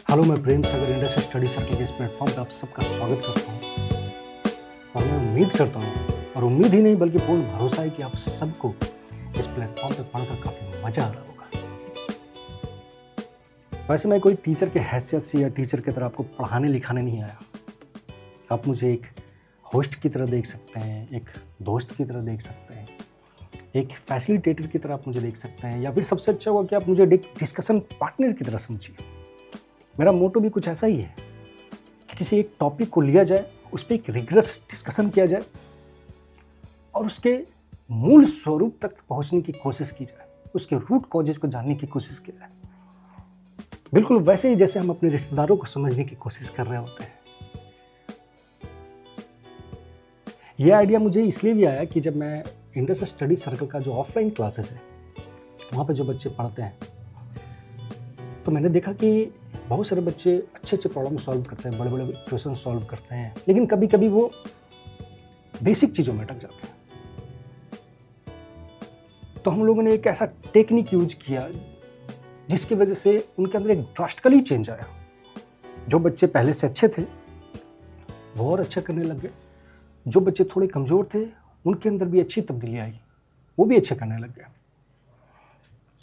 Hello, मैं Prem Sagar industry study circle के इस प्लेटफॉर्म पे आप सबका स्वागत करता हूँ और मैं उम्मीद करता हूँ और उम्मीद ही नहीं बल्कि पूर्ण भरोसा है कि आप सबको इस प्लेटफॉर्म पे पढ़कर काफ़ी मज़ा आ रहा होगा। वैसे मैं कोई टीचर के हैसियत से या टीचर की तरह आपको पढ़ाने लिखाने नहीं आया। आप मुझे एक होस्ट की तरह देख सकते हैं, एक दोस्त की तरह देख सकते हैं, एक फैसिलिटेटर की तरह आप मुझे देख सकते हैं, या फिर सबसे अच्छा होगा कि आप मुझे एक डिस्कशन पार्टनर की तरह समझिए। मेरा मोटो भी कुछ ऐसा ही है कि किसी एक टॉपिक को लिया जाए, उस पर एक रिगरस डिस्कशन किया जाए और उसके मूल स्वरूप तक पहुंचने की कोशिश की जाए, उसके रूट कॉजेज को जानने की कोशिश की जाए, बिल्कुल वैसे ही जैसे हम अपने रिश्तेदारों को समझने की कोशिश कर रहे होते हैं। यह आइडिया मुझे इसलिए भी आया कि जब मैं इंडस्ट्री स्टडी सर्कल का जो ऑफलाइन क्लासेस है वहाँ पे जो बच्चे पढ़ते हैं, तो मैंने देखा कि बहुत सारे बच्चे अच्छे अच्छे प्रॉब्लम सॉल्व करते हैं, बड़े बड़े क्वेश्चन सॉल्व करते हैं, लेकिन कभी कभी वो बेसिक चीज़ों में अटक जाते हैं। तो हम लोगों ने एक ऐसा टेक्निक यूज किया जिसकी वजह से उनके अंदर एक ड्रास्टिकली चेंज आया। जो बच्चे पहले से अच्छे थे वो और अच्छा करने लग गए, जो बच्चे थोड़े कमज़ोर थे उनके अंदर भी अच्छी तब्दीली आई, वो भी अच्छे करने लग गए।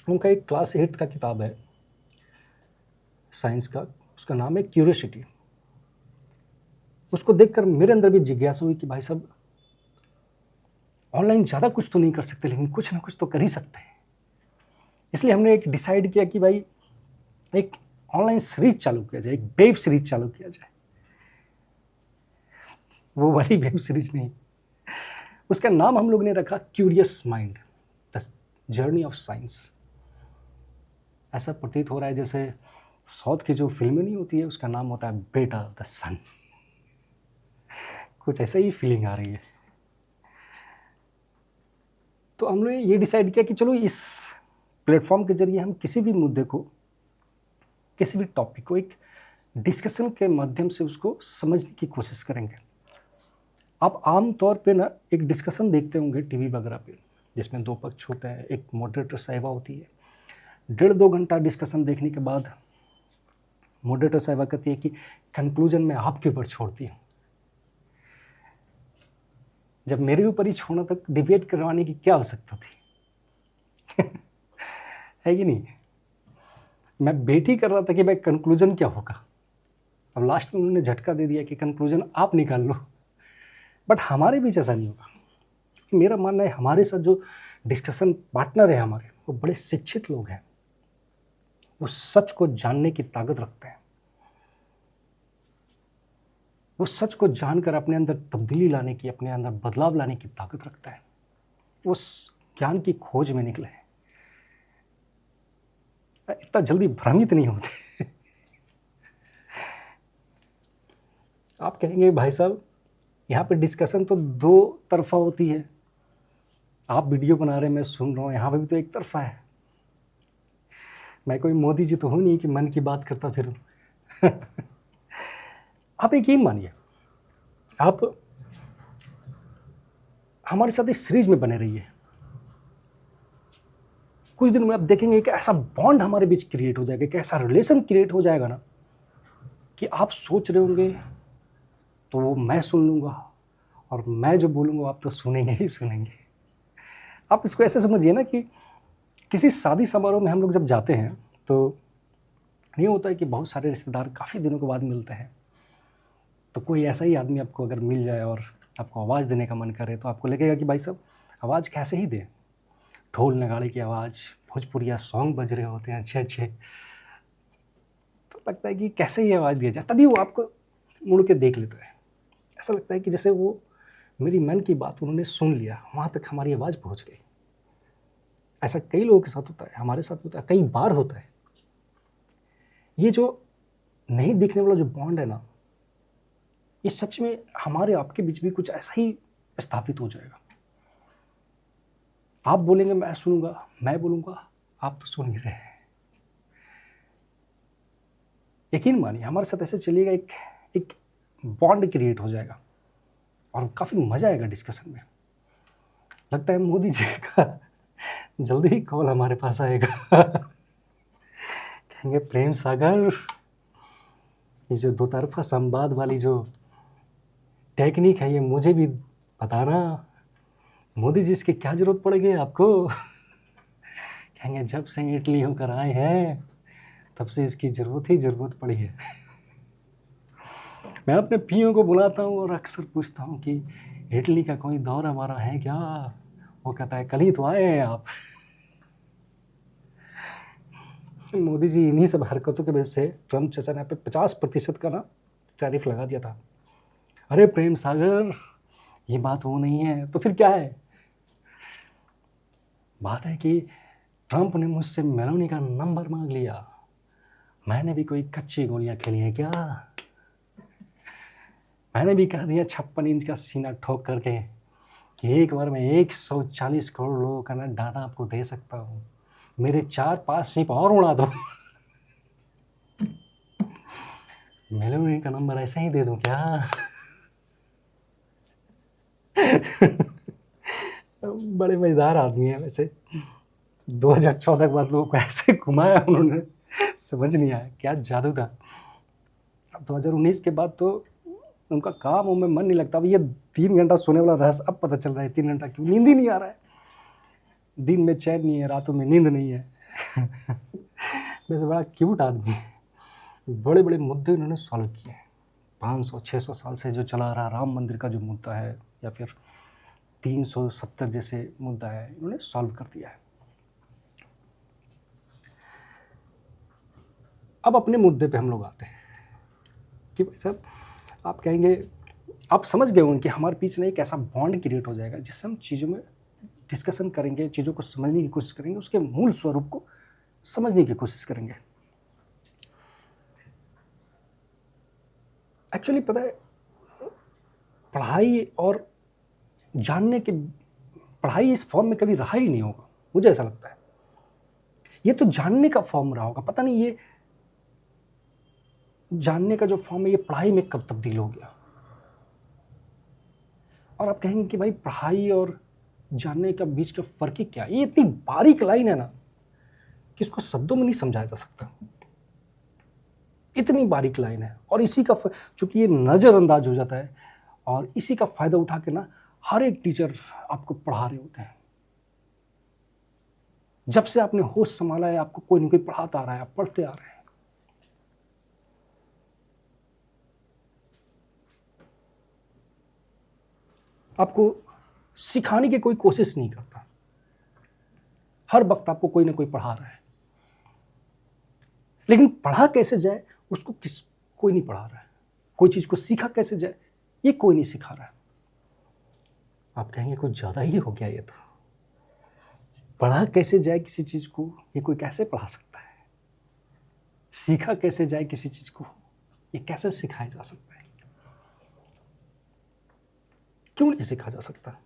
उनका एक क्लास 8 का किताब है साइंस का, उसका नाम है क्यूरियोसिटी। उसको देखकर मेरे अंदर भी जिज्ञासा हुई कि भाई साहब, ऑनलाइन ज़्यादा कुछ तो नहीं कर सकते लेकिन कुछ ना कुछ तो कर ही सकते हैं। इसलिए हमने एक डिसाइड किया कि भाई एक ऑनलाइन सीरीज चालू किया जाए, एक वेब सीरीज चालू किया जाए। वो वाली वेब सीरीज नहीं, उसका नाम हम लोग ने रखा curious mind, the journey of science. ऐसा प्रतीत हो रहा है जैसे साउथ की जो फिल्में नहीं होती है उसका नाम होता है बेटा द सन। कुछ ऐसा ही फीलिंग आ रही है। तो हमने ये डिसाइड किया कि चलो इस प्लेटफॉर्म के जरिए हम किसी भी मुद्दे को, किसी भी टॉपिक को एक डिस्कशन के माध्यम से उसको समझने की कोशिश करेंगे। आप आम तौर पे ना एक डिस्कशन देखते होंगे टीवी वगैरह पे, जिसमें दो पक्ष होते हैं, एक मॉडरेटर साहिबा होती है। 1.5-2 घंटा डिस्कशन देखने के बाद मॉडरेटर साहिबा कहती है कि कंक्लूजन में आपके ऊपर छोड़ती हूँ। जब मेरे ऊपर ही छोड़ना तक डिबेट करवाने की क्या आवश्यकता थी? है कि नहीं? मैं वेट ही कर रहा था कि भाई कंक्लूजन क्या होगा। अब लास्ट में उन्होंने झटका दे दिया कि कंक्लूजन आप निकाल लो। बट हमारे बीच ऐसा नहीं होगा। मेरा मानना है हमारे साथ जो डिस्कशन पार्टनर है हमारे, वो बड़े शिक्षित लोग हैं, वो सच को जानने की ताकत रखते हैं, वो सच को जानकर अपने अंदर तब्दीली लाने की, अपने अंदर बदलाव लाने की ताकत रखता है। वो ज्ञान की खोज में निकले हैं, इतना जल्दी भ्रमित नहीं होते। आप कहेंगे भाई साहब यहाँ पे डिस्कशन तो 2 तरफा होती है, आप वीडियो बना रहे हैं, मैं सुन रहा हूँ, यहाँ पे भी तो एक तरफा है। मैं कोई मोदी जी तो हूँ नहीं कि मन की बात करता फिरूं। आप यकीन मानिए, आप हमारे साथ इस सीरीज में बने रहिए। कुछ दिन में आप देखेंगे कि ऐसा बॉन्ड हमारे बीच क्रिएट हो जाएगा, कि ऐसा रिलेशन क्रिएट हो जाएगा ना कि आप सोच रहे होंगे तो वो मैं सुन लूँगा और मैं जो बोलूँगा आप तो सुनेंगे ही सुनेंगे। आप इसको ऐसे समझिए ना कि किसी शादी समारोह में हम लोग जब जाते हैं तो नहीं होता है कि बहुत सारे रिश्तेदार काफ़ी दिनों के बाद मिलते हैं, तो कोई ऐसा ही आदमी आपको अगर मिल जाए और आपको आवाज़ देने का मन करे तो आपको लगेगा कि भाई साहब आवाज़ कैसे ही दे, ढोल नगाड़े की आवाज़, भोजपुरिया सॉन्ग बज रहे होते हैं अच्छे अच्छे, तो लगता है कि कैसे ही आवाज़ दिया जाए। तभी वो आपको मुड़ के देख लेता है, ऐसा लगता है कि जैसे वो मेरी मन की बात उन्होंने सुन लिया, वहाँ तक हमारी आवाज़ पहुँच गई। ऐसा कई लोगों के साथ होता है, हमारे साथ होता है, कई बार होता है। ये जो नहीं दिखने वाला जो बॉन्ड है ना, ये सच में हमारे आपके बीच भी कुछ ऐसा ही स्थापित हो जाएगा। आप बोलेंगे मैं सुनूंगा, मैं बोलूँगा आप तो सुन ही रहे हैं। यकीन मानिए हमारे साथ ऐसे चलिएगा, एक बॉन्ड क्रिएट हो जाएगा और काफ़ी मज़ा आएगा डिस्कशन में। लगता है मोदी जी का जल्दी ही कॉल हमारे पास आएगा। कहेंगे प्रेम सागर ये जो दो तरफ़ा संवाद वाली जो टेक्निक है, ये मुझे भी बताना। मोदी जी, इसकी क्या ज़रूरत पड़ेगी आपको? कहेंगे जब से इटली होकर आए हैं, तब से इसकी ज़रूरत पड़ी है। मैं अपने पियों को बुलाता हूँ और अक्सर पूछता हूँ कि इटली का कोई दौरा-वौरा है क्या? वो कहता है, कल ही तो आए हैं आप। मोदी जी इन्हीं सब हरकतों की वजह से ट्रम्प चाचा ने यहाँ पे 50% का ना टैरिफ लगा दिया था। अरे प्रेम सागर, ये बात वो नहीं है, तो फिर क्या है? बात है कि ट्रम्प ने मुझसे मेलोनी का नंबर मांग लिया। मैंने भी कोई कच्ची गोलियां खेली हैं क्या? मैंने भी कह दिया 56 इंच का सीना ठोक करके कि एक बार मैं 140 करोड़ लोगों का ना डाटा आपको दे सकता हूँ। मेरे 4-5 शिप और उड़ा दो। मेलोनी का नंबर ऐसे ही दे दूँ क्या? बड़े मज़ेदार आदमी है वैसे। 2014 के बाद लोगों को ऐसे घुमाया उन्होंने, समझ नहीं आया क्या जादू था। अब 2019 के बाद तो उनका काम में मन नहीं लगता। अब ये 3 घंटा सोने वाला रहस्य अब पता चल रहा है, 3 घंटा क्यों नींद ही नहीं आ रहा है। दिन में चैन नहीं है, रातों में नींद नहीं है। वैसे बड़ा क्यूट आदमी है। बड़े बड़े मुद्दे उन्होंने सॉल्व किए। 500-600 साल से जो चला आ रहा राम मंदिर का जो मुद्दा है, या फिर 370 जैसे मुद्दा है, इन्होंने सॉल्व कर दिया है। अब अपने मुद्दे पे हम लोग आते हैं कि भाई साहब, आप कहेंगे, आप समझ गए होंगे कि हमारे बीच में एक ऐसा बॉन्ड क्रिएट हो जाएगा जिससे हम चीज़ों में डिस्कशन करेंगे, चीज़ों को समझने की कोशिश करेंगे, उसके मूल स्वरूप को समझने की कोशिश करेंगे। एक्चुअली पता है, पढ़ाई और जानने के, पढ़ाई इस फॉर्म में कभी रहा ही नहीं होगा, मुझे ऐसा लगता है। ये तो जानने का फॉर्म रहा होगा, पता नहीं ये जानने का जो फॉर्म है ये पढ़ाई में कब तब्दील हो गया। और आप कहेंगे कि भाई पढ़ाई और जानने का बीच का फ़र्क ही क्या है? ये इतनी बारीक लाइन है ना कि इसको शब्दों में नहीं समझाया जा सकता। इतनी बारीक लाइन है, और इसी का चूँकि ये नज़रअंदाज हो जाता है, और इसी का फ़ायदा उठा के ना हर एक टीचर आपको पढ़ा रहे होते हैं। जब से आपने होश संभाला है, आपको कोई न कोई पढ़ाता आ रहा है, आप पढ़ते आ रहे हैं। आपको सिखाने की कोई कोशिश नहीं करता, हर वक्त आपको कोई ना कोई पढ़ा रहा है। लेकिन पढ़ा कैसे जाए उसको कोई नहीं पढ़ा रहा है। कोई चीज़ को सीखा कैसे जाए ये कोई नहीं सिखा रहा है। आप कहेंगे कुछ ज़्यादा ही हो गया ये तो। पढ़ा कैसे जाए किसी चीज़ को, ये कोई कैसे पढ़ा सकता है? सीखा कैसे जाए किसी चीज़ को, ये कैसे सिखाया जा सकता है? क्यों नहीं सीखा जा सकता?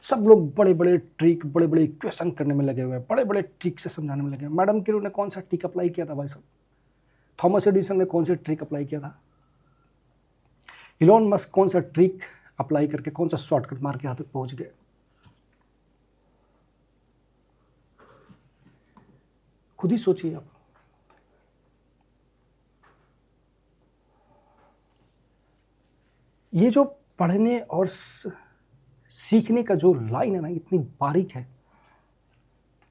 सब लोग बड़े बड़े ट्रिक, बड़े बड़े इक्वेशन करने में लगे हुए हैं, बड़े बड़े ट्रिक से समझाने में लगे हैं। मैडम क्यूरी ने कौन सा ट्रिक अप्लाई किया था भाई साहब? थॉमस एडिसन ने कौन सा ट्रिक अप्लाई किया था? इलॉन मस्क कौन सा ट्रिक अप्लाई करके, कौन सा शॉर्टकट मार के यहाँ तक पहुंच गए? खुद ही सोचिए आप। ये जो पढ़ने और सीखने का जो लाइन है ना, इतनी बारीक है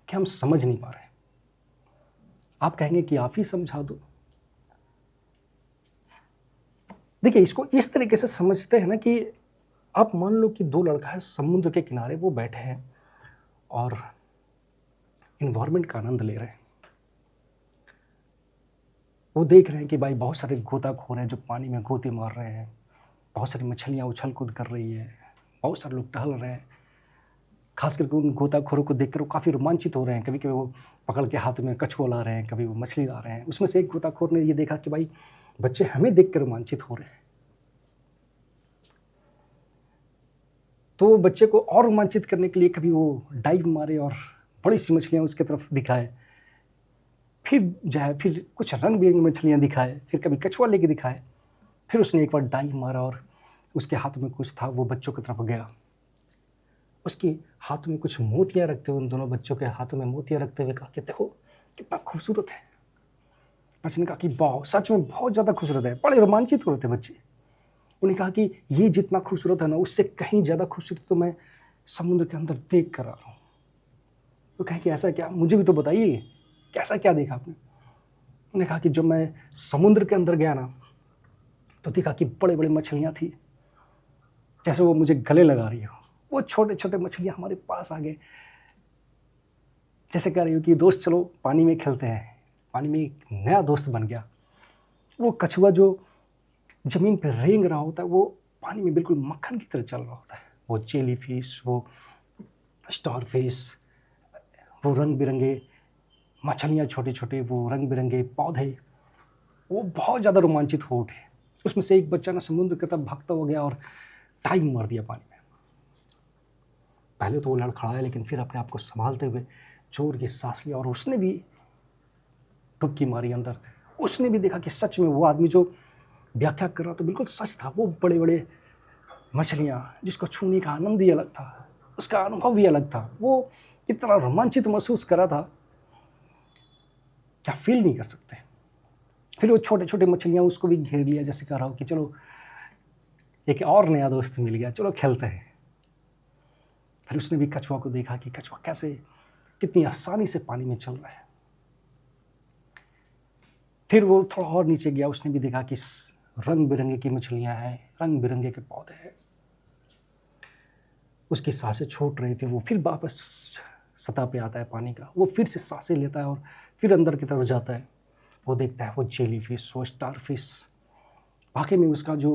कि हम समझ नहीं पा रहे हैं। आप कहेंगे कि आप ही समझा दो। देखिए, इसको इस तरीके से समझते हैं ना कि आप मान लो कि दो लड़का है समुद्र के किनारे, वो बैठे हैं और इन्वायरमेंट का आनंद ले रहे हैं। वो देख रहे हैं कि भाई बहुत सारे गोताखोर हैं जो पानी में गोते मार रहे हैं, बहुत सारी मछलियाँ उछल कूद कर रही है, बहुत सारे लोग टहल रहे हैं। खास करके उन गोताखोरों को देखकर वो काफ़ी रोमांचित हो रहे हैं। कभी कभी वो पकड़ के हाथ में कछुआ ला रहे हैं, कभी वो मछली ला रहे हैं। उसमें से एक गोताखोर ने ये देखा कि भाई बच्चे हमें देख कर रोमांचित हो रहे हैं, तो वो बच्चे को और रोमांचित करने के लिए कभी वो डाइव मारे और बड़ी सी मछलियाँ उसके तरफ दिखाए, फिर जाए, फिर कुछ रंग बिरंगी मछलियाँ दिखाए, फिर कभी कछुआ लेके दिखाए, फिर उसने एक बार डाइव मारा और उसके हाथ में कुछ था, वो बच्चों की तरफ गया। उसके हाथ में कुछ मोतियाँ रखते हुए, उन दोनों बच्चों के हाथों में मोतियाँ रखते हुए कहा कि देखो कितना खूबसूरत है। बच्चे ने कहा कि वाह, सच में बहुत ज़्यादा खूबसूरत है। बड़े रोमांचित हो रहे थे बच्चे। उन्हें कहा कि ये जितना खूबसूरत है ना, उससे कहीं ज़्यादा खूबसूरत तो मैं समुद्र के अंदर देख कर आ रहा हूँ। तो कहे कि ऐसा क्या, मुझे भी तो बताइए, कैसा क्या देखा आपने? उन्होंने कहा कि जब मैं समुद्र के अंदर गया ना, तो देखा कि बड़े बड़े मछलियाँ थी, जैसे वो मुझे गले लगा रही हो। वो छोटे छोटे मछलियाँ हमारे पास आ गए, जैसे कह रही हो कि दोस्त चलो पानी में खेलते हैं। पानी में एक नया दोस्त बन गया। वो कछुआ जो ज़मीन पे रेंग रहा होता है, वो पानी में बिल्कुल मक्खन की तरह चल रहा होता है। वो जेली फिश, वो स्टार फिश, वो रंग बिरंगे मछलियाँ छोटे छोटे, वो रंग बिरंगे पौधे, वो बहुत ज़्यादा रोमांचित हो उठे। उसमें से एक बच्चा ना समुद्र की तरफ भागता हो गया और डाइव मार दिया पानी में। पहले तो वो लड़खड़ाया, लेकिन फिर अपने आप को संभालते हुए जोर की सांस लिया और उसने भी डुबकी मारी अंदर। उसने भी देखा कि सच में वो आदमी जो व्याख्या कर रहा था बिल्कुल सच था। वो बड़े बड़े मछलियाँ, जिसको छूने का आनंद ही अलग था, उसका अनुभव ही अलग था। वो इतना रोमांचित महसूस कर रहा था, क्या फील नहीं कर सकते। फिर वो छोटे छोटे मछलियाँ उसको भी घेर लिया, जैसे कह रहा हो कि चलो एक और नया दोस्त मिल गया, चलो खेलते हैं। फिर उसने भी कछुआ को देखा कि कछुआ कैसे कितनी आसानी से पानी में चल रहा है। फिर वो थोड़ा और नीचे गया, उसने भी देखा कि रंग बिरंगे की मछलियाँ हैं, रंग बिरंगे के पौधे हैं। उसकी सांसें छूट रही थी। वो फिर वापस सतह पे आता है पानी का, वो फिर से सांसें लेता है और फिर अंदर की तरफ जाता है। वो देखता है वो जेली फिश, वो स्टार फिश। वाकई में उसका जो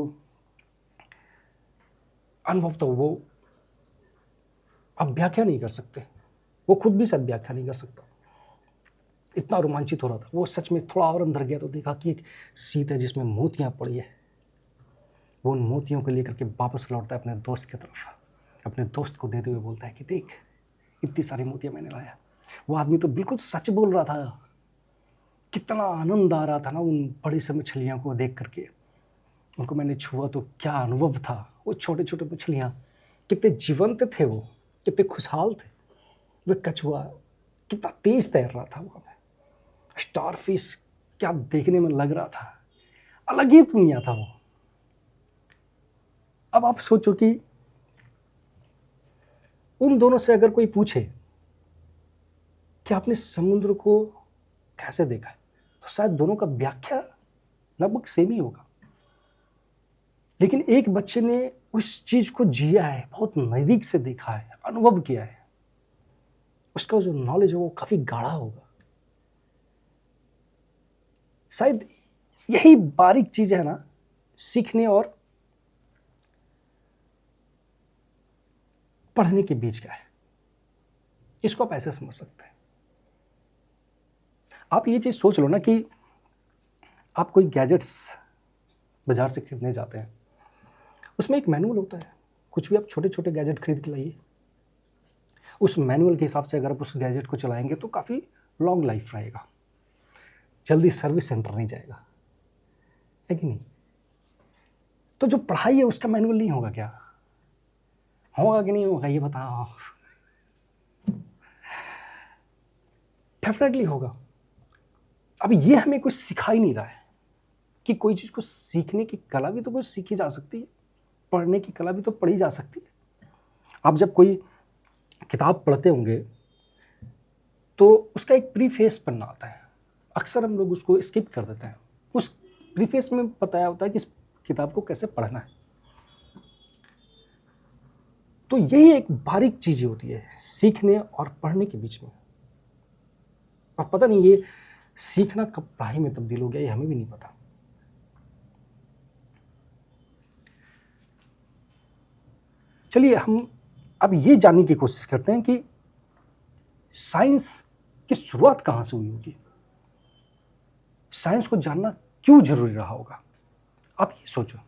अनुभव था वो आप व्याख्या नहीं कर सकते। वो खुद भी शायद व्याख्या नहीं कर सकता, इतना रोमांचित हो रहा था वो। सच में थोड़ा और अंदर गया तो देखा कि एक सीट है जिसमें मोतियाँ पड़ी है। वो उन मोतियों को लेकर के वापस लौटता है अपने दोस्त की तरफ। अपने दोस्त को देते हुए बोलता है कि देख, इतनी सारी मोतियाँ मैंने लाया। वो आदमी तो बिल्कुल सच बोल रहा था। कितना आनंद आ रहा था ना उन बड़ी से मछलियों को देख करके। उनको मैंने छुआ तो क्या अनुभव था। वो छोटे छोटे मछलियाँ कितने जीवंत थे, वो कितने खुशहाल थे। वह कछुआ कितना तेज तैर रहा था वहाँ पे। स्टार फिश क्या देखने में लग रहा था, अलग ही दुनिया था वो। अब आप सोचो कि उन दोनों से अगर कोई पूछे कि आपने समुद्र को कैसे देखा है, तो शायद दोनों का व्याख्या लगभग सेम ही होगा। लेकिन एक बच्चे ने उस चीज को जिया है, बहुत नजदीक से देखा है, अनुभव किया है। उसका जो नॉलेज है वो काफी गाढ़ा होगा। शायद यही बारीक चीज है ना सीखने और पढ़ने के बीच का है। इसको आप ऐसे समझ सकते हैं। आप ये चीज सोच लो ना कि आप कोई गैजेट्स बाजार से खरीदने जाते हैं, उसमें एक मैनुअल होता है। कुछ भी आप छोटे छोटे गैजेट खरीद के लाइए, उस मैनुअल के हिसाब से अगर आप उस गैजेट को चलाएंगे तो काफ़ी लॉन्ग लाइफ रहेगा, जल्दी सर्विस सेंटर नहीं जाएगा, है कि नहीं? तो जो पढ़ाई है उसका मैनुअल नहीं होगा क्या? होगा कि नहीं होगा ये बताओ। डेफिनेटली होगा। अब ये हमें कुछ सिखा ही नहीं रहा है कि कोई चीज़ को सीखने की कला भी तो कुछ सीखी जा सकती है, पढ़ने की कला भी तो पढ़ी जा सकती है। आप जब कोई किताब पढ़ते होंगे तो उसका एक प्रीफेस पन्ना आता है। अक्सर हम लोग उसको स्किप कर देते हैं। उस प्रीफेस में बताया होता है कि इस किताब को कैसे पढ़ना है। तो यही एक बारीक चीज़ होती है सीखने और पढ़ने के बीच में। और पता नहीं ये सीखना कब पढ़ाई में तब्दील हो गया, ये हमें भी नहीं पता। चलिए हम अब ये जानने की कोशिश करते हैं कि साइंस की शुरुआत कहाँ से हुई होगी, साइंस को जानना क्यों जरूरी रहा होगा। आप ये सोचो।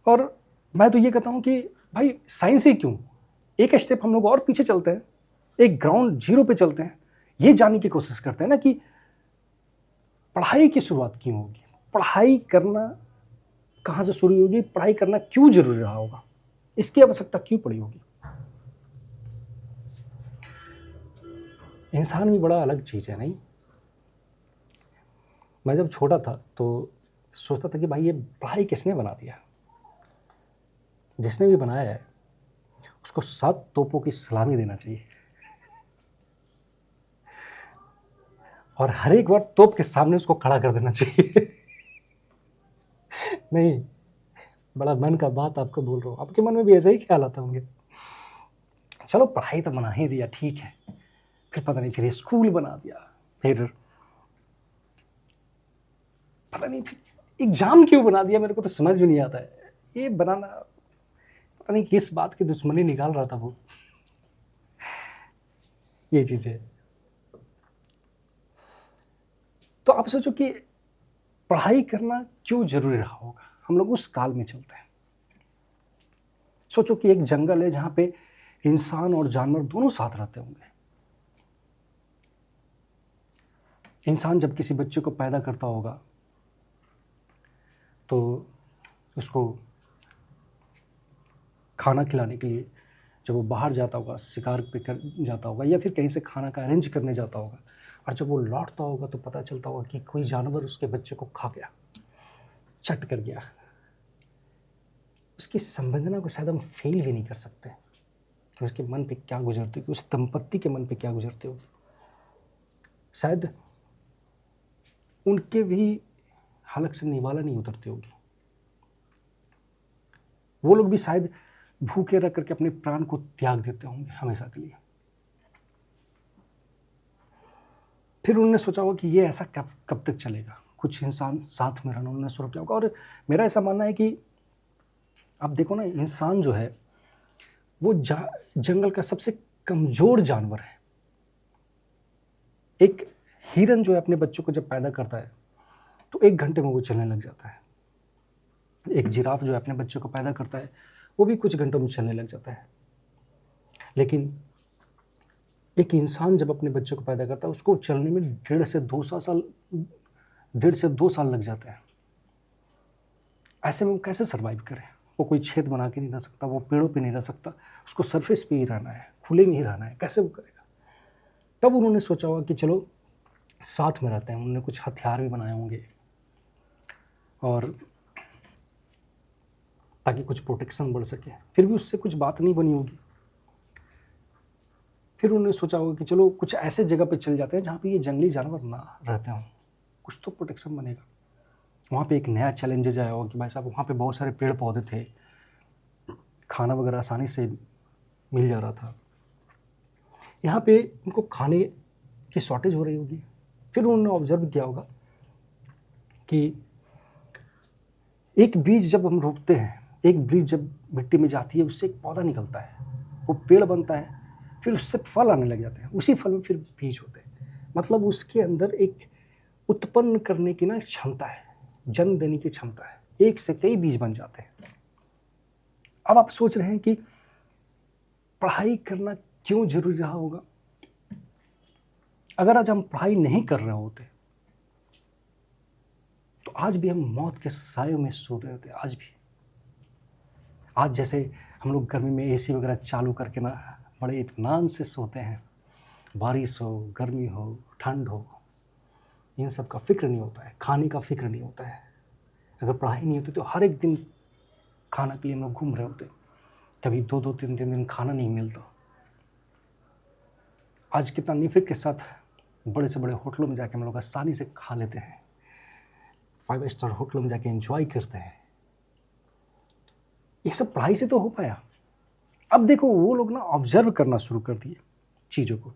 और मैं तो ये कहता हूँ कि भाई साइंस ही क्यों, एक स्टेप हम लोग और पीछे चलते हैं, एक ग्राउंड जीरो पे चलते हैं, ये जानने की कोशिश करते हैं ना कि पढ़ाई की शुरुआत क्यों होगी, पढ़ाई करना कहाँ से शुरू होगी, पढ़ाई करना क्यों जरूरी रहा होगा, इसकी आवश्यकता क्यों पड़ी होगी। इंसान भी बड़ा अलग चीज़ है नहीं? मैं जब छोटा था तो सोचता था कि भाई ये पढ़ाई किसने बना दिया, जिसने भी बनाया है उसको 7 तोपों की सलामी देना चाहिए और हर एक बार तोप के सामने उसको खड़ा कर देना चाहिए। नहीं, बड़ा मन का बात आपको बोल रहा हूँ, आपके मन में भी ऐसे ही ख्याल आता होंगे। चलो पढ़ाई तो बना ही दिया, ठीक है, फिर पता नहीं फिर स्कूल बना दिया, फिर पता नहीं फिर एग्जाम क्यों बना दिया, मेरे को तो समझ भी नहीं आता है। ये बनाना पता नहीं किस बात की दुश्मनी निकाल रहा था वो। ये चीज़ें तो आप सोचो कि पढ़ाई करना क्यों जरूरी रहा होगा। हम लोग उस काल में चलते हैं। सोचो कि एक जंगल है जहां पे इंसान और जानवर दोनों साथ रहते होंगे। इंसान जब किसी बच्चे को पैदा करता होगा तो उसको खाना खिलाने के लिए जब वो बाहर जाता होगा, शिकार पे कर जाता होगा या फिर कहीं से खाना का अरेंज करने जाता होगा, और जब वो लौटता होगा तो पता चलता होगा कि कोई जानवर उसके बच्चे को खा गया, चट कर गया। उसकी संवेदना को शायद हम फेल भी नहीं कर सकते कि उसके मन पे क्या गुजरती होगी, उस दंपत्ति के मन पे क्या गुजरती होगी। शायद उनके भी हलक से निवाला नहीं उतरती होगी। वो लोग भी शायद भूखे रह करके अपने प्राण को त्याग देते होंगे हमेशा के लिए। फिर उन्होंने सोचा होगा कि ये ऐसा कब तक चलेगा, कुछ इंसान साथ में रहना उन्होंने शुरू किया होगा। और मेरा ऐसा मानना है कि आप देखो ना, इंसान जो है वो जंगल का सबसे कमज़ोर जानवर है। एक हिरन जो है अपने बच्चों को जब पैदा करता है तो 1 घंटे में वो चलने लग जाता है। एक जिराफ जो है अपने बच्चों को पैदा करता है वो भी कुछ घंटों में चलने लग जाता है। लेकिन एक इंसान जब अपने बच्चों को पैदा करता है उसको चलने में 1.5 से 2 साल लग जाते हैं। ऐसे में वो कैसे सर्वाइव करे? वो कोई छेद बना के नहीं रह सकता, वो पेड़ों पे नहीं रह सकता, उसको सरफेस पे ही रहना है, खुले में ही रहना है, कैसे वो करेगा? तब उन्होंने सोचा होगा कि चलो साथ में रहते हैं। उन्होंने कुछ हथियार भी बनाए होंगे और ताकि कुछ प्रोटेक्शन बढ़ सके। फिर भी उससे कुछ बात नहीं बनी होगी। फिर उन्होंने सोचा होगा कि चलो कुछ ऐसे जगह पे चल जाते हैं जहाँ पे ये जंगली जानवर ना रहते हों, कुछ तो प्रोटेक्शन बनेगा। वहाँ पे एक नया चैलेंजेज आया होगा कि भाई साहब वहाँ पे बहुत सारे पेड़ पौधे थे, खाना वगैरह आसानी से मिल जा रहा था। यहाँ पे उनको खाने की शॉर्टेज हो रही होगी। फिर उन्होंने ऑब्जर्व किया होगा कि एक बीज जब हम रोपते हैं, एक बीज जब मिट्टी में जाती है उससे एक पौधा निकलता है, वो पेड़ बनता है, फिर उससे फल आने लग जाते हैं, उसी फल में फिर बीज होते हैं। मतलब उसके अंदर एक उत्पन्न करने की ना क्षमता है, जन्म देने की क्षमता है। एक से कई बीज बन जाते हैं। अब आप सोच रहे हैं कि पढ़ाई करना क्यों जरूरी रहा होगा। अगर आज हम पढ़ाई नहीं कर रहे होते तो आज भी हम मौत के सायों में सो रहे होते। आज भी, आज जैसे हम लोग गर्मी में एसी वगैरह चालू करके ना बड़े इत्मीनान से सोते हैं, बारिश हो, गर्मी हो, ठंड हो, इन सब का फिक्र नहीं होता है, खाने का फिक्र नहीं होता है। अगर पढ़ाई नहीं होती तो हर एक दिन खाना के लिए हम लोग घूम रहे होते, कभी 2-2, 3-3 दिन खाना नहीं मिलता। आज कितना निफिक के साथ बड़े से बड़े होटलों में जाके हम लोग आसानी से खा लेते हैं, 5 स्टार होटलों में जाके एंजॉय करते हैं। ये सब पढ़ाई से तो हो पाया। अब देखो वो लोग ना ऑब्जर्व करना शुरू कर दिए चीज़ों को।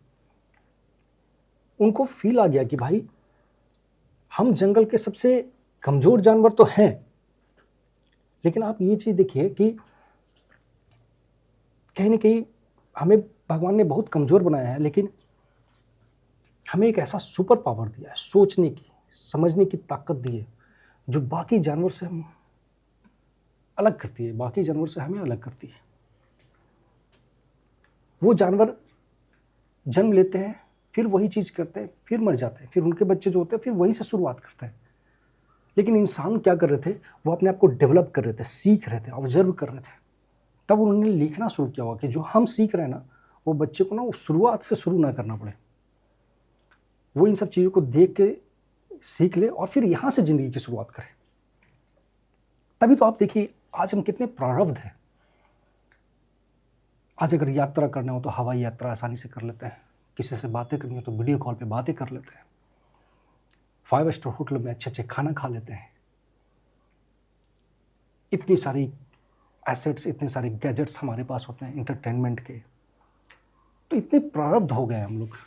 उनको फील आ गया कि भाई हम जंगल के सबसे कमज़ोर जानवर तो हैं, लेकिन आप ये चीज़ देखिए कि कहीं ना कहीं हमें भगवान ने बहुत कमज़ोर बनाया है, लेकिन हमें एक ऐसा सुपर पावर दिया है, सोचने की, समझने की ताकत दी है, जो बाकी जानवर से हम अलग करती है, बाकी जानवर से हमें अलग करती है। वो जानवर जन्म लेते हैं, फिर वही चीज़ करते हैं, फिर मर जाते हैं, फिर उनके बच्चे जो होते हैं फिर वहीं से शुरुआत करते हैं। लेकिन इंसान क्या कर रहे थे, वो अपने आप को डेवलप कर रहे थे, सीख रहे थे, ऑब्जर्व कर रहे थे। तब उन्होंने लिखना शुरू किया हुआ कि जो हम सीख रहे हैं ना, वो बच्चे को ना वो शुरुआत से शुरू ना करना पड़े। वो इन सब चीज़ों को देख के सीख ले और फिर यहाँ से ज़िंदगी की शुरुआत करें। तभी तो आप देखिए आज हम कितने प्रारब्ध हैं। आज अगर यात्रा करना हो तो हवाई यात्रा आसानी से कर लेते हैं, किसी से बातें करनी हो तो वीडियो कॉल पे बातें कर लेते हैं, 5 स्टार होटल में अच्छे खाना खा लेते हैं। इतनी सारी एसेट्स, इतने सारे गैजेट्स हमारे पास होते हैं एंटरटेनमेंट के, तो इतने प्रारब्ध हो गए हम लोग।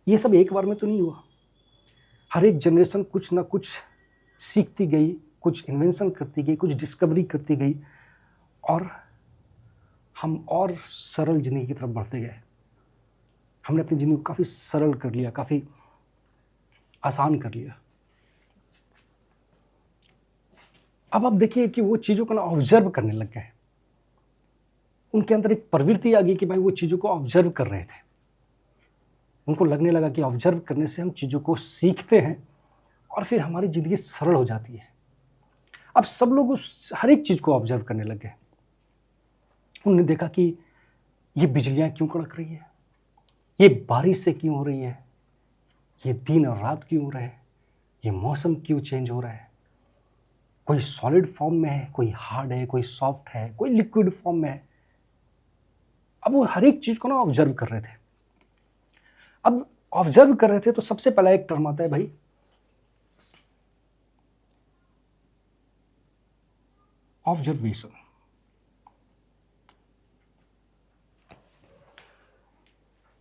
ये सब एक बार में तो नहीं हुआ। हर एक जनरेशन कुछ ना कुछ सीखती गई, कुछ इन्वेंशन करती गई, कुछ डिस्कवरी करती गई और हम और सरल ज़िंदगी की तरफ बढ़ते गए। हमने अपनी ज़िंदगी को काफ़ी सरल कर लिया, काफ़ी आसान कर लिया। अब आप देखिए कि वो चीज़ों को ना ऑब्जर्व करने लग गए। उनके अंदर एक प्रवृत्ति आ गई कि भाई वो चीज़ों को ऑब्जर्व कर रहे थे। उनको लगने लगा कि ऑब्जर्व करने से हम चीज़ों को सीखते हैं और फिर हमारी ज़िंदगी सरल हो जाती है। अब सब लोग उस हर एक चीज़ को ऑब्जर्व करने लग गए। उन्होंने देखा कि ये बिजलियाँ क्यों कड़क रही है, ये बारिश से क्यों हो रही है, ये दिन और रात क्यों हो रहे हैं, ये मौसम क्यों चेंज हो रहा है। कोई सॉलिड फॉर्म में है, कोई हार्ड है, कोई सॉफ्ट है, कोई लिक्विड फॉर्म में है। अब वो हर एक चीज़ को ना ऑब्जर्व कर रहे थे। अब ऑब्जर्व कर रहे थे तो सबसे पहला एक टर्म आता है भाई ऑब्जर्वेशन।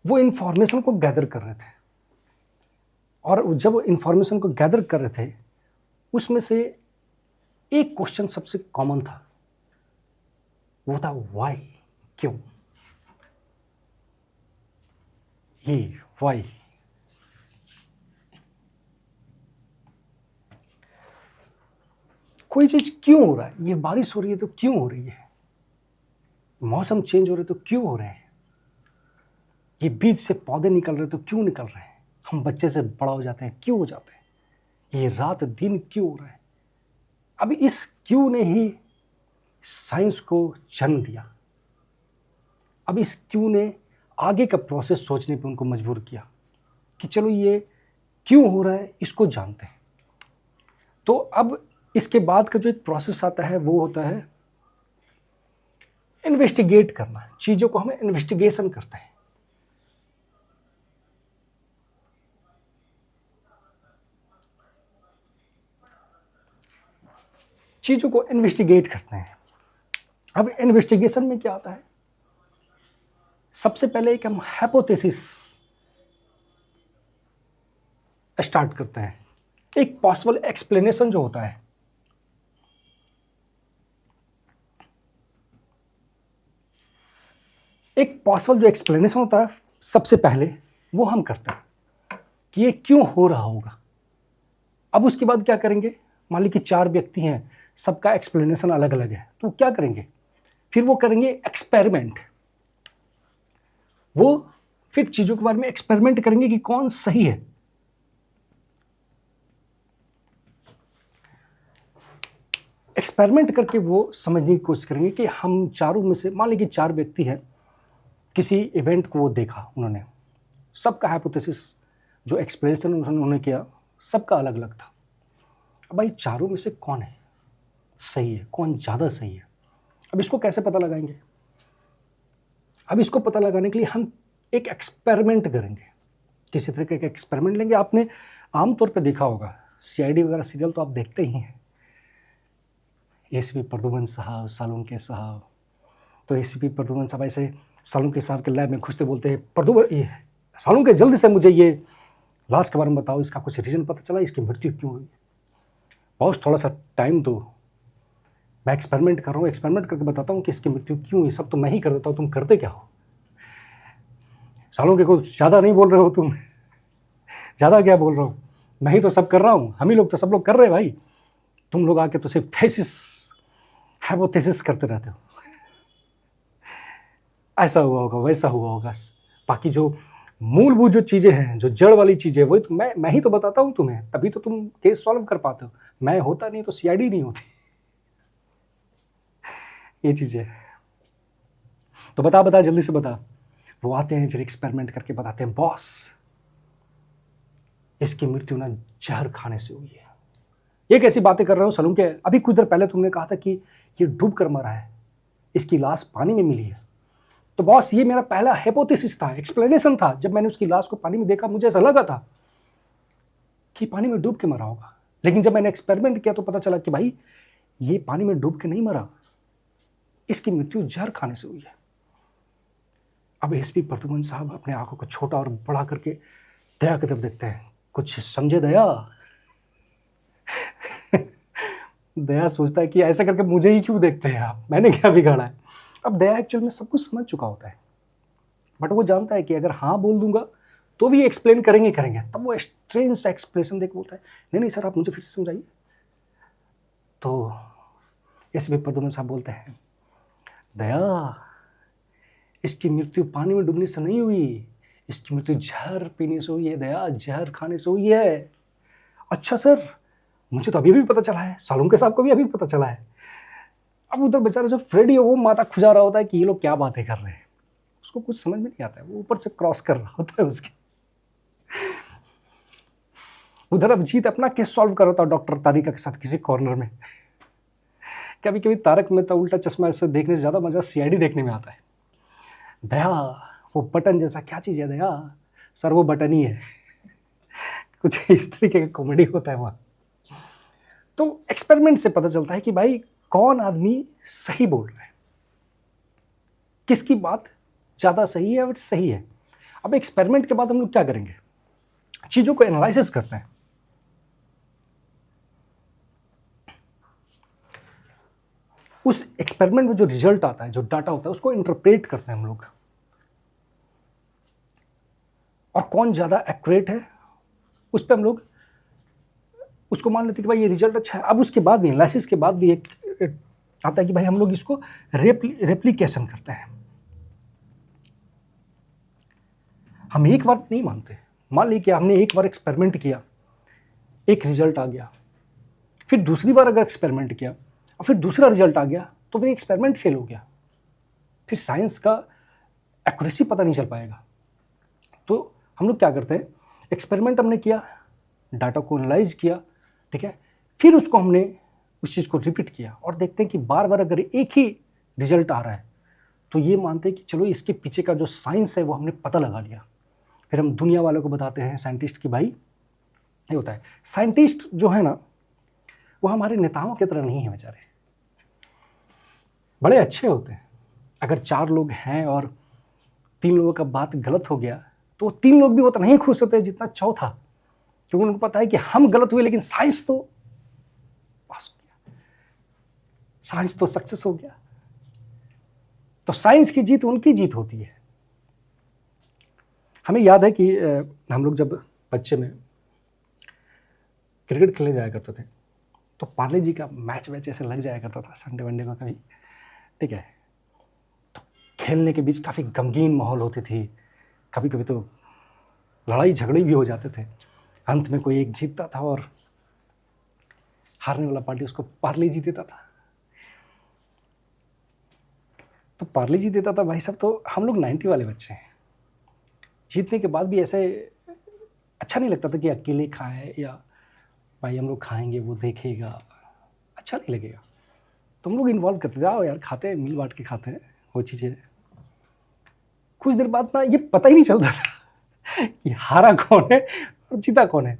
वो इंफॉर्मेशन को गैदर कर रहे थे और जब वो इंफॉर्मेशन को गैदर कर रहे थे उसमें से एक क्वेश्चन सबसे कॉमन था, वो था वाई, क्यों। ये वाई, कोई चीज क्यों हो रहा है, ये बारिश हो रही है तो क्यों हो रही है, मौसम चेंज हो रहे तो क्यों हो रहे हैं, ये बीज से पौधे निकल रहे तो क्यों निकल रहे हैं, हम बच्चे से बड़ा हो जाते हैं क्यों हो जाते हैं, ये रात दिन क्यों हो रहा है। अब इस क्यों ने ही साइंस को जन्म दिया। अब इस क्यों ने आगे का प्रोसेस सोचने पे उनको मजबूर किया कि चलो ये क्यों हो रहा है इसको जानते हैं। तो अब इसके बाद का जो एक प्रोसेस आता है वो होता है इन्वेस्टिगेट करना। चीज़ों को हमें इन्वेस्टिगेशन करते हैं। चीज़ों को इन्वेस्टिगेट करते हैं। अब इन्वेस्टिगेशन में क्या आता है, सबसे पहले एक हम हाइपोथेसिस स्टार्ट करते हैं। एक पॉसिबल एक्सप्लेनेशन जो होता है, एक पॉसिबल जो एक्सप्लेनेशन होता है सबसे पहले वो हम करते हैं कि ये क्यों हो रहा होगा। अब उसके बाद क्या करेंगे, मान लीजिए कि 4 व्यक्ति हैं, सबका एक्सप्लेनेशन अलग अलग है, तो क्या करेंगे, फिर वो करेंगे एक्सपेरिमेंट। वो फिर चीज़ों के बारे में एक्सपेरिमेंट करेंगे कि कौन सही है। एक्सपेरिमेंट करके वो समझने की कोशिश करेंगे कि हम चारों में से, मान लीजिए 4 व्यक्ति हैं, किसी इवेंट को वो देखा उन्होंने, सबका हाइपोथेसिस जो एक्सप्लेनेशन उन्होंने किया सबका अलग अलग था। अब भाई चारों में से कौन है सही है, कौन ज़्यादा सही है, अब इसको कैसे पता लगाएंगे। अब इसको पता लगाने के लिए हम एक एक्सपेरिमेंट करेंगे, किसी तरीके का एक्सपेरिमेंट लेंगे। आपने आमतौर पर देखा होगा CID वगैरह सीरियल तो आप देखते ही हैं, ACP प्रद्युमन साहब, सालुंके साहब, तो ACP प्रद्युमन साहब ऐसे सालुंके साहब के लैब में घुसते बोलते हैं, प्रद्युमन सालुंके जल्दी से मुझे ये लाश के बारे में बताओ, इसका कुछ रीज़न पता चला, इसकी मृत्यु क्यों हुई। बहुत थोड़ा सा टाइम दो, मैं एक्सपेरिमेंट कर रहा हूँ, एक्सपेरिमेंट करके बताता हूँ कि इसकी मृत्यु क्यों हुई। सब तो मैं ही कर देता हूँ, तुम करते क्या हो। सालुंके को ज़्यादा नहीं बोल रहे हो तुम ज़्यादा क्या बोल रहा हूँ, मैं ही तो सब कर रहा हूँ, हम ही लोग तो सब लोग कर रहे हैं भाई, तुम लोग आके तो सिर्फ थेसिस हाइपोथेसिस करते रहते हो। ऐसा हुआ होगा, वैसा हुआ होगा, बाकी जो मूलभूत जो चीज़ें हैं, जो जड़ वाली चीज़ें, वही तो मैं ही तो बताता हूँ तुम्हें, तभी तो तुम केस सॉल्व कर पाते हो। मैं होता नहीं तो CID नहीं होती। ये चीज़ें तो बता जल्दी से बता। वो आते हैं फिर एक्सपेरिमेंट करके बताते हैं, बॉस इसकी मृत्यु ना जहर खाने से हुई है। ये कैसी बातें कर रहे हो सलूम के? अभी कुछ देर पहले तुमने कहा था कि ये डूब कर मरा है, इसकी लाश पानी में मिली है। तो बॉस, ये मेरा पहला हाइपोथेसिस था, एक्सप्लेनेशन था। जब मैंने उसकी लाश को पानी में देखा, मुझे ऐसा लगा था कि पानी में डूब के मरा होगा। लेकिन जब मैंने एक्सपेरिमेंट किया तो पता चला कि भाई ये पानी में डूब के नहीं मरा, इसकी मृत्यु जहर खाने से हुई है। अब एसपी प्रद्युम्न साहब अपने आंखों को छोटा और बड़ा करके दया की तरफ देखते हैं। कुछ समझे दया? दया सोचता है कि ऐसा करके मुझे ही क्यों देखते हैं आप, मैंने क्या बिगाड़ा है? अब दया एक्चुअल में सब कुछ समझ चुका होता है, बट वो जानता है कि अगर हाँ बोल दूंगा तो भी एक्सप्लेन करेंगे। तब वो स्ट्रेंज सा एक्सप्रेशन देख बोलता है, नहीं नहीं सर, आप मुझे फिर से समझाइए। तो एसपी प्रद्युम्न साहब बोलते हैं, दया, इसकी मृत्यु पानी में डूबने से नहीं हुई, इसकी मृत्यु जहर पीने से हुई है। दया, जहर खाने से हुई है। अच्छा सर, मुझे तो अभी भी पता चला है, सालूम के साहब को भी अभी पता चला है। अब उधर बेचारा जो फ्रेडी है वो माथा खुजा रहा होता है कि ये लोग क्या बातें कर रहे हैं, उसको कुछ समझ में नहीं आता है, वो ऊपर से क्रॉस कर रहा होता है उसके। उधर अभिजीत अपना केस सॉल्व कर रहा था डॉक्टर तारिका के साथ किसी कॉर्नर में। कभी कभी तारक मेहता उल्टा चश्मा ऐसे देखने से ज़्यादा मजा सीआईडी देखने में आता है। दया, वो बटन जैसा क्या चीज़ है दया? सर वो बटन ही है। कुछ इस तरीके का कॉमेडी होता है वहाँ। तो एक्सपेरिमेंट से पता चलता है कि भाई कौन आदमी सही बोल रहा है, किसकी बात ज़्यादा सही है और सही है। अब एक्सपेरिमेंट के बाद हम लोग क्या करेंगे? चीज़ों को एनालिसिस करते हैं। उस एक्सपेरिमेंट में जो रिजल्ट आता है, जो डाटा होता है, उसको इंटरप्रेट करते हैं हम लोग, और कौन ज़्यादा एक्यूरेट है उस पर हम लोग उसको मान लेते हैं कि भाई ये रिजल्ट अच्छा है। अब उसके बाद भी, एनालिसिस के बाद भी एक आता है कि भाई हम लोग इसको रेप्लिकेशन करते हैं। हम एक बार नहीं मानते। मान लीजिए कि हमने एक बार एक्सपेरिमेंट किया, एक रिजल्ट आ गया, फिर दूसरी बार अगर एक्सपेरिमेंट किया और फिर दूसरा रिजल्ट आ गया, तो फिर एक्सपेरिमेंट फेल हो गया, फिर साइंस का एक्यूरेसी पता नहीं चल पाएगा। तो हम लोग क्या करते हैं, एक्सपेरिमेंट हमने किया, डाटा को एनालाइज किया, ठीक है, फिर उसको हमने उस चीज़ को रिपीट किया और देखते हैं कि बार बार अगर एक ही रिजल्ट आ रहा है तो ये मानते हैं कि चलो इसके पीछे का जो साइंस है वो हमने पता लगा लिया। फिर हम दुनिया वालों को बताते हैं, साइंटिस्ट की, भाई ये होता है। साइंटिस्ट जो है ना, वो हमारे नेताओं की तरह नहीं है बेचारे, बड़े अच्छे होते हैं। अगर 4 लोग हैं और 3 लोगों का बात गलत हो गया तो 3 लोग भी उतना ही खुश होते हैं जितना चौथा, क्योंकि उनको पता है कि हम गलत हुए लेकिन साइंस तो पास हो गया, साइंस तो सक्सेस हो गया। तो साइंस की जीत उनकी जीत होती है। हमें याद है कि हम लोग जब बच्चे में क्रिकेट खेलने जाया करते थे तो पार्ले जी का मैच वैच ऐसे लग जाया करता था संडे वनडे को कभी, ठीक है। तो खेलने के बीच काफ़ी गमगीन माहौल होती थी, कभी कभी तो लड़ाई झगड़े भी हो जाते थे। अंत में कोई एक जीतता था और हारने वाला पार्टी उसको पार्ले जी देता था। तो पार्ले जी देता था भाई साहब। तो हम लोग 90 वाले बच्चे हैं, जीतने के बाद भी ऐसे अच्छा नहीं लगता था कि अकेले खाए या भाई हम लोग खाएंगे वो देखेगा, अच्छा नहीं लगेगा। तो हम लोग इन्वॉल्व करते थे, आओ यार खाते हैं, मिल बांट के खाते हैं वो चीज़ें। कुछ देर बाद ना ये पता ही नहीं चलता था कि हारा कौन है और जीता कौन है।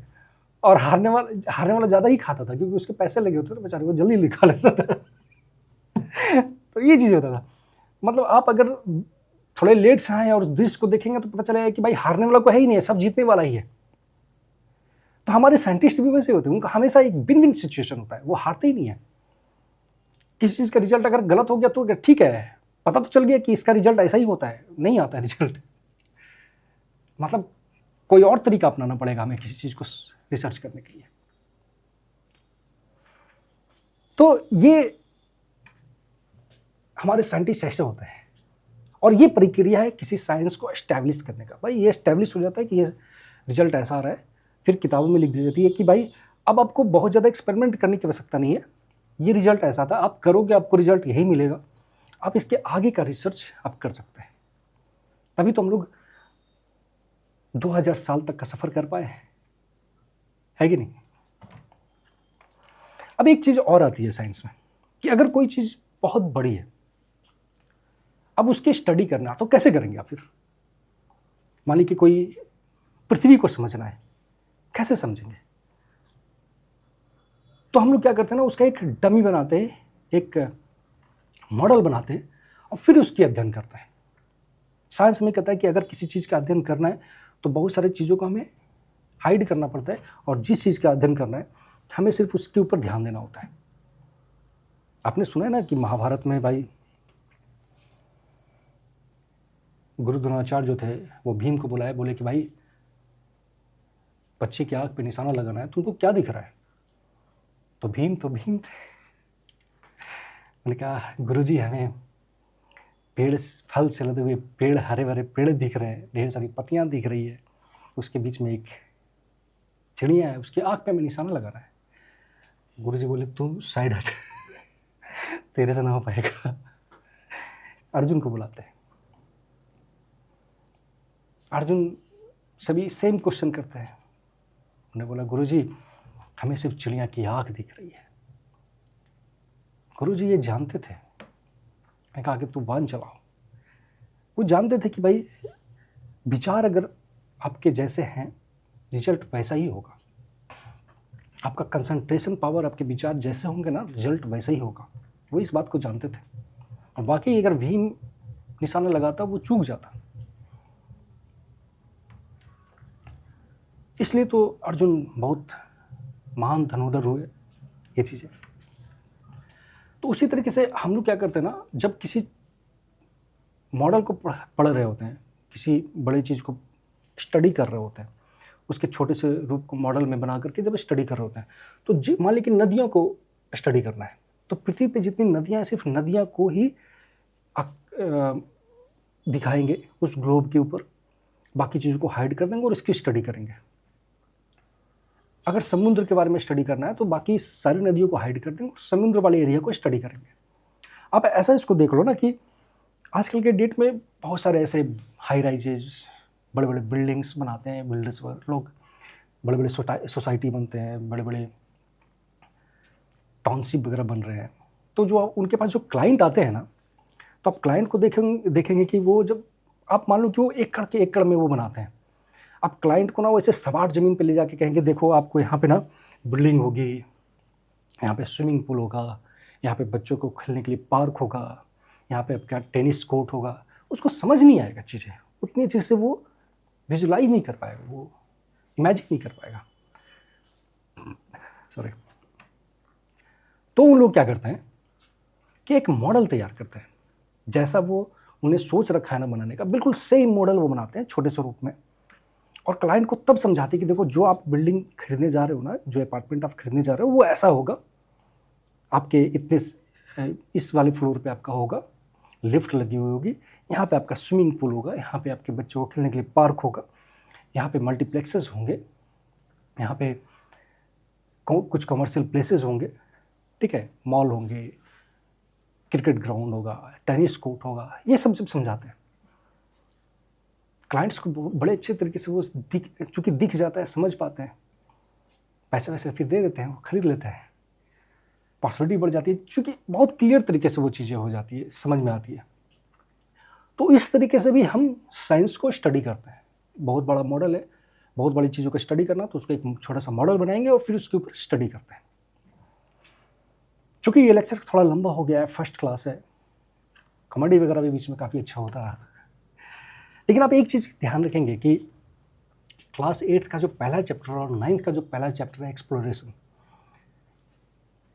और हारने वाला ज़्यादा ही खाता था क्योंकि उसके पैसे लगे होते थे बेचारे, वो जल्दी लिखा लेता था। तो ये चीज़ होता था। मतलब आप अगर थोड़े लेट से आए और दृश्य को देखेंगे तो पता चलेगा कि भाई हारने वाला को है ही नहीं है, सब जीतने वाला ही है। तो हमारे साइंटिस्ट भी वैसे होते हैं, उनका हमेशा एक विन विन सिचुएशन होता है, वो हारते ही नहीं है। किसी चीज़ का रिजल्ट अगर गलत हो गया तो ठीक है, पता तो चल गया कि इसका रिजल्ट ऐसा ही होता है, नहीं आता है रिजल्ट, मतलब कोई और तरीका अपनाना पड़ेगा हमें किसी चीज़ को रिसर्च करने के लिए। तो ये हमारे साइंटिस्ट ऐसे होते हैं और ये प्रक्रिया है किसी साइंस को एस्टैब्लिश करने का। भाई ये एस्टैब्लिश हो जाता है कि ये रिजल्ट ऐसा आ रहा है, फिर किताबों में लिख दी जाती है कि भाई अब आपको बहुत ज़्यादा एक्सपेरिमेंट करने की आवश्यकता नहीं है, ये रिजल्ट ऐसा था, आप करोगे आपको रिजल्ट यही मिलेगा, आप इसके आगे का रिसर्च आप कर सकते हैं। तभी तो हम लोग 2000 साल तक का सफ़र कर पाए हैं। है कि नहीं? अब एक चीज़ और आती है साइंस में कि अगर कोई चीज़ बहुत बड़ी है, अब उसकी स्टडी करना तो कैसे करेंगे आप फिर? मान लीजिए कि कोई पृथ्वी को समझना है, कैसे समझेंगे? तो हम लोग क्या करते हैं ना, उसका एक डमी बनाते हैं, एक मॉडल बनाते हैं और फिर उसकी अध्ययन करते हैं। साइंस में कहता है कि अगर किसी चीज़ का अध्ययन करना है तो बहुत सारी चीज़ों को हमें हाइड करना पड़ता है, और जिस चीज़ का अध्ययन करना है हमें सिर्फ उसके ऊपर ध्यान देना होता है। आपने सुना है ना कि महाभारत में भाई गुरु द्रोणाचार्य जो थे वो भीम को बुलाए, बोले कि भाई बच्चे की आँख पे निशाना लगाना है, तुमको क्या दिख रहा है? तो भीम थे। मैंने कहा गुरुजी हमें पेड़, फल से लदे हुए पेड़, हरे भरे पेड़ दिख रहे हैं, ढेर सारी पत्तियां दिख रही है, उसके बीच में एक चिड़िया है, उसकी आँख पे हमें निशाना लगाना है। गुरुजी बोले तुम साइड हट, तेरे से ना हो पाएगा। अर्जुन को बुलाते हैं, अर्जुन सभी सेम क्वेश्चन करते हैं। उन्होंने बोला गुरुजी हमें सिर्फ चिड़िया की आँख दिख रही है। गुरुजी ये जानते थे। मैंने कहा कि तू बांध चलाओ। वो जानते थे कि भाई विचार अगर आपके जैसे हैं, रिजल्ट वैसा ही होगा। आपका कंसंट्रेशन पावर, आपके विचार जैसे होंगे ना, रिजल्ट वैसा ही होगा। वो इस बात को जानते थे। और वाकई अगर भीम निशाना लगाता वो चूक जाता। इसलिए तो अर्जुन बहुत महान धनुर्धर हुए ये चीज़ें। तो उसी तरीके से हम लोग क्या करते हैं ना, जब किसी मॉडल को पढ़ रहे होते हैं, किसी बड़ी चीज़ को स्टडी कर रहे होते हैं, उसके छोटे से रूप को मॉडल में बना करके जब स्टडी कर रहे होते हैं, तो मान लीजिए कि नदियों को स्टडी करना है, तो पृथ्वी पे जितनी नदियाँ हैं सिर्फ नदियाँ को ही दिखाएंगे उस ग्लोब के ऊपर, बाकी चीज़ों को हाइड कर देंगे और इसकी स्टडी करेंगे। अगर समुद्र के बारे में स्टडी करना है तो बाकी सारी नदियों को हाइड कर देंगे और समुद्र वाले एरिया को स्टडी करेंगे। आप ऐसा इसको देख लो ना कि आजकल के डेट में बहुत सारे ऐसे हाई राइजेज, बड़े बड़े बिल्डिंग्स बनाते हैं बिल्डर्स लोग, बड़े बड़े सोसाइटी बनते हैं, बड़े बड़े टाउनशिप वगैरह बन रहे हैं। तो जो उनके पास जो क्लाइंट आते हैं ना, तो आप क्लाइंट को देखेंगे कि वो जब आप मान लो कि वो एकड़ में वो बनाते हैं, आप क्लाइंट को ना वैसे सपाट ज़मीन पे ले जाके कहेंगे देखो आपको यहाँ पे ना बिल्डिंग होगी, यहाँ पे स्विमिंग पूल होगा, यहाँ पे बच्चों को खेलने के लिए पार्क होगा, यहाँ पे आपका टेनिस कोर्ट होगा, उसको समझ नहीं आएगा चीज़ें, उतनी अच्छे से वो विजुलाइज नहीं कर पाएगा, वो इमेजिन नहीं कर पाएगा। सॉरी। तो उन लोग क्या करते हैं कि एक मॉडल तैयार करते हैं, जैसा वो उन्हें सोच रखा है ना बनाने का, बिल्कुल सेम मॉडल वो बनाते हैं छोटे से रूप में, और क्लाइंट को तब समझाते कि देखो जो आप बिल्डिंग खरीदने जा रहे हो ना, जो अपार्टमेंट आप खरीदने जा रहे हो वो ऐसा होगा, आपके इतने इस वाले फ्लोर पे आपका होगा, लिफ्ट लगी हुई होगी, यहाँ पे आपका स्विमिंग पूल होगा, यहाँ पे आपके बच्चों को खेलने के लिए पार्क होगा, यहाँ पे मल्टीप्लेक्सेस होंगे, यहाँ पे कुछ कमर्शियल प्लेसेस होंगे, ठीक है, मॉल होंगे, क्रिकेट ग्राउंड होगा, टेनिस कोर्ट होगा, ये सब समझाते हैं। क्लाइंट्स को बड़े अच्छे तरीके से वो चूँकि दिख जाता है, समझ पाते हैं, पैसे वैसे फिर दे देते हैं, वो खरीद लेते हैं, पॉसिबिलिटी बढ़ जाती है, चूँकि बहुत क्लियर तरीके से वो चीज़ें हो जाती है, समझ में आती है। तो इस तरीके से भी हम साइंस को स्टडी करते हैं। बहुत बड़ा मॉडल है, बहुत बड़ी चीज़ों का स्टडी करना, तो उसको एक छोटा सा मॉडल बनाएंगे और फिर उसके ऊपर स्टडी करते हैं। चूँकि ये लेक्चर थोड़ा लंबा हो गया है, फर्स्ट क्लास है, कॉमेडी वगैरह भी बीच में काफ़ी अच्छा होता है, लेकिन आप एक चीज़ ध्यान रखेंगे कि क्लास 8 का जो पहला चैप्टर और 9th का जो पहला चैप्टर है एक्सप्लोरेशन,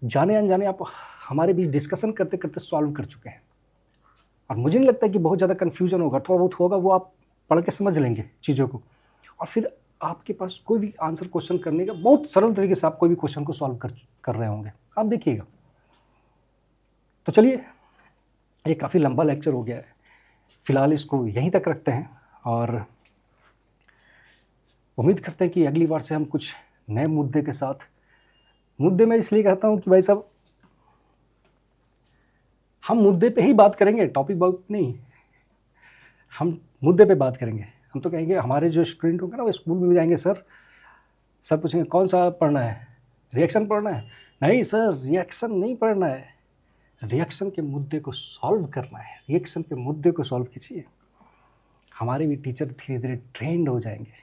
जाने अनजाने आप हमारे बीच डिस्कशन करते करते सॉल्व कर चुके हैं, और मुझे नहीं लगता कि बहुत ज़्यादा कन्फ्यूजन होगा, थोड़ा बहुत होगा, वो आप पढ़ के समझ लेंगे चीज़ों को, और फिर आपके पास कोई भी आंसर क्वेश्चन करने का बहुत सरल तरीके से आप कोई भी क्वेश्चन को सॉल्व कर रहे होंगे, आप देखिएगा। तो चलिए, ये काफ़ी लंबा लेक्चर हो गया है, फ़िलहाल इसको यहीं तक रखते हैं, और उम्मीद करते हैं कि अगली बार से हम कुछ नए मुद्दे के साथ, मुद्दे में इसलिए कहता हूँ कि भाई साहब हम मुद्दे पे ही बात करेंगे, टॉपिक बहुत नहीं, हम मुद्दे पे बात करेंगे। हम तो कहेंगे, हमारे जो स्टूडेंट होंगे ना वो स्कूल में भी जाएंगे, सर सर पूछेंगे कौन सा पढ़ना है, रिएक्शन पढ़ना है? नहीं सर, रिएक्शन नहीं पढ़ना है, रिएक्शन के मुद्दे को सॉल्व करना है, रिएक्शन के मुद्दे को सॉल्व कीजिए। हमारे भी टीचर धीरे धीरे ट्रेंड हो जाएंगे,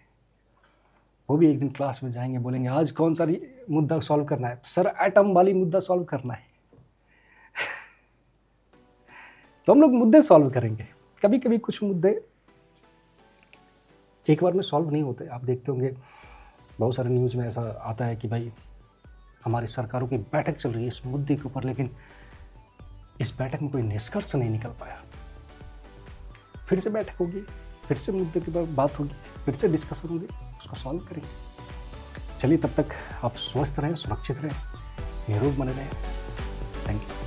वो भी एक दिन क्लास में जाएंगे, बोलेंगे आज कौन सा मुद्दा सॉल्व करना है? तो सर एटम वाली मुद्दा सॉल्व करना है। तो हम लोग मुद्दे सॉल्व करेंगे। कभी कभी कुछ मुद्दे एक बार में सॉल्व नहीं होते। आप देखते होंगे बहुत सारे न्यूज़ में ऐसा आता है कि भाई हमारी सरकारों की बैठक चल रही है इस मुद्दे के ऊपर, लेकिन इस बैठक में कोई निष्कर्ष नहीं निकल पाया। फिर से बैठक होगी, फिर से मुद्दे के ऊपर बात होगी, फिर से डिस्कशन होगी, उसको सॉल्व करेंगे। चलिए, तब तक आप स्वस्थ रहें, सुरक्षित रहें, निरोग बने रहें। Thank you.